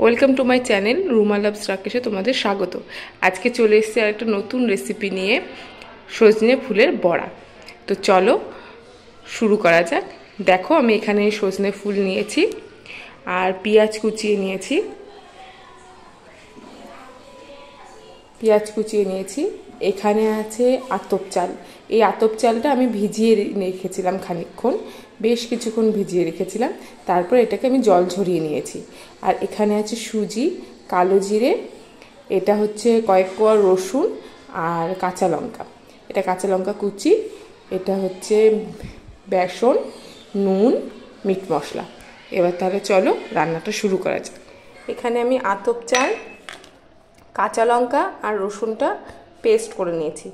Welcome to my channel Ruma loves রাকেশে তোমাদের স্বাগত। আজকে চলে এসেছি আর একটা নতুন রেসিপি নিয়ে, সজনে ফুলের বড়া। তো চলো শুরু করা যাক। দেখো আমি এখানে সজনে ফুল নিয়েছি আর পেঁয়াজ কুচিয়ে নিয়েছি। এখানে আছে আতপ চাল। এই আতপ চালটা আমি ভিজিয়ে রেখেছিলাম খানিকক্ষণ, বেশ কিছুক্ষণ ভিজিয়ে রেখেছিলাম। তারপর এটাকে আমি জল ঝরিয়ে নিয়েছি। আর এখানে আছে সুজি, কালো জিরে, এটা হচ্ছে কয়েক কোয়া রসুন আর কাঁচা লঙ্কা, এটা কাঁচা লঙ্কা কুচি, এটা হচ্ছে বেসন, নুন, মিট মশলা। এবার তাহলে চলো রান্নাটা শুরু করা যাক। এখানে আমি আতপ চাল, কাঁচা লঙ্কা আর রসুনটা পেস্ট করে নিয়েছি।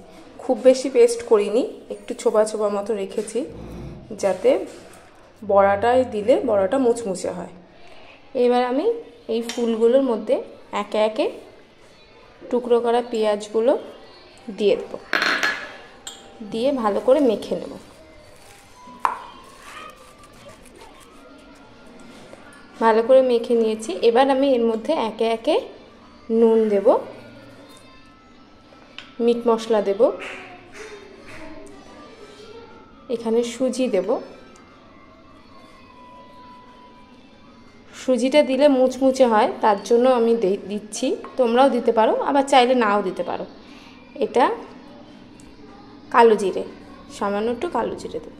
খুব বেশি পেস্ট করিনি, একটু ছোপা ছোপা মতো রেখেছি, যাতে বড়াটায় দিলে বড়াটা মুচমুচে হয়। এবার আমি এই ফুলগুলোর মধ্যে একে একে টুকরো করা পেঁয়াজগুলো দিয়ে দেবো, দিয়ে ভালো করে মেখে নেব। ভালো করে মেখে নিয়েছি। এবার আমি এর মধ্যে একে একে নুন দেব, মিট মশলা দেব, এখানে সুজি দেব। সুজিটা দিলে মুচমুচে হয়, তার জন্য আমি দিচ্ছি, তোমরাও দিতে পারো, আবার চাইলে নাও দিতে পারো। এটা কালো জিরে, সামান্য একটু কালো জিরে দেব।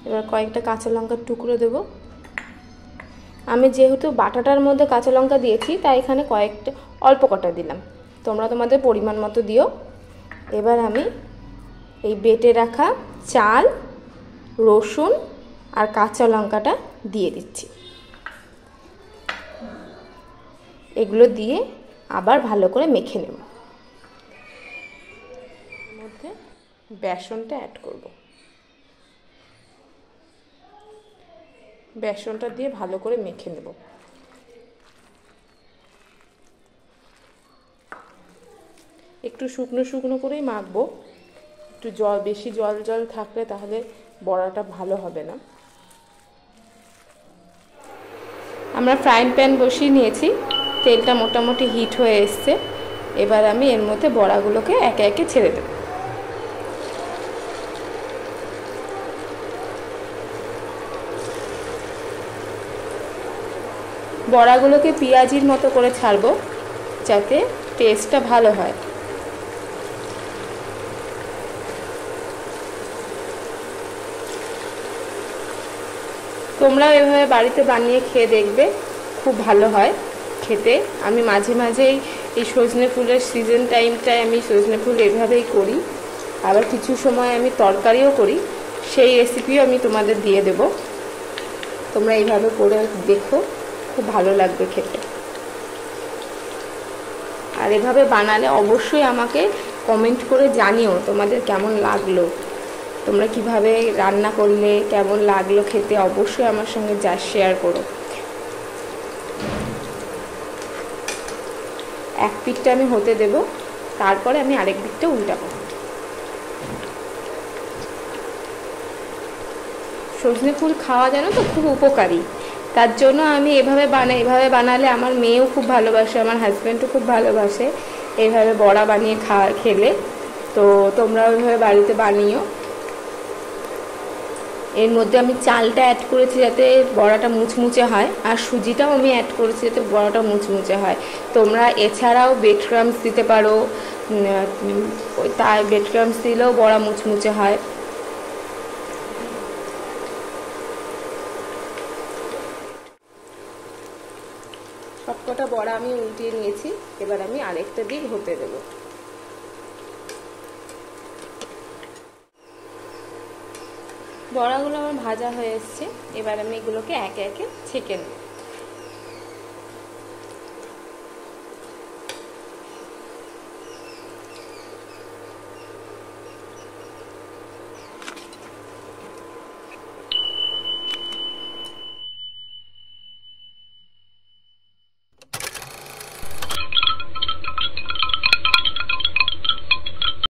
এবার কয়েকটা কাঁচা লঙ্কার টুকরো দেব। আমি যেহেতু বাটাটার মধ্যে কাঁচা লঙ্কা দিয়েছি, তাই এখানে কয়েকটা অল্প কটা দিলাম, তোমরা তোমাদের পরিমাণ মতো দিও। এবার আমি এই বেটে রাখা চাল, রসুন আর কাঁচা লঙ্কাটা দিয়ে দিচ্ছি। এগুলো দিয়ে আবার ভালো করে মেখে নেব। এর মধ্যে বেসনটা অ্যাড করব। বেসনটা দিয়ে ভালো করে মেখে নেব। একটু শুকনো শুকনো করেই মাখবো, একটু বেশি জল জল থাকলে তাহলে বড়াটা ভালো হবে না। আমরা ফ্রাইং প্যান বসিয়ে নিয়েছি, তেলটা মোটামুটি হিট হয়ে এসছে। এবার আমি এর মধ্যে বড়াগুলোকে একে একে ছেড়ে দেব। বড়াগুলোকে পেঁয়াজির মতো করে ছাড়বো, যাতে টেস্টটা ভালো হয়। তোমরা এভাবে বাড়িতে বানিয়ে খেয়ে দেখবে, খুব ভালো হয় খেতে। আমি মাঝে মাঝেই এই সজনে ফুলের সিজন টাইমটায় আমি সজনে ফুল এভাবেই করি, আবার কিছু সময় আমি তরকারিও করি, সেই রেসিপিও আমি তোমাদের দিয়ে দেব। তোমরা এইভাবে করে দেখো, খুব ভালো লাগবে খেতে। আর এভাবে বানালে অবশ্যই আমাকে কমেন্ট করে জানিও তোমাদের কেমন লাগলো, তোমরা কিভাবে রান্না করলে, কেমন লাগলো খেতে, অবশ্যই আমার সঙ্গে যা শেয়ার করো। এক পিঠটা আমি হতে দেব, তারপরে আমি আরেক দিকটা উল্টাবো। সজনে ফুল খাওয়া জানো তো খুব উপকারী, তার জন্য আমি এভাবে বানালে আমার মেয়েও খুব ভালোবাসে, আমার হাজব্যান্ডও খুব ভালোবাসে এইভাবে বড়া বানিয়ে খেলে। তো তোমরা ওইভাবে বাড়িতে বানিও। এর মধ্যে আমি চালটা অ্যাড করেছি যাতে বড়াটা মুচমুচে হয়, আর সুজিটাও আমি অ্যাড করেছি যাতে বড়াটা মুচমুচে হয়। তোমরা এছাড়াও ব্রেড ক্রাম্বস দিতে পারো, তার ব্রেড ক্রাম্বস দিলেও বড়া মুচমুচে হয়। সবকটা বড়া আমি উল্টিয়ে নিয়েছি, এবার আমি আরেকটা দিক হতে দেবো। বড়াগুলো আমার ভাজা হয়ে এসছে, এবার আমি এগুলোকে একে একে ছেঁকে নেব।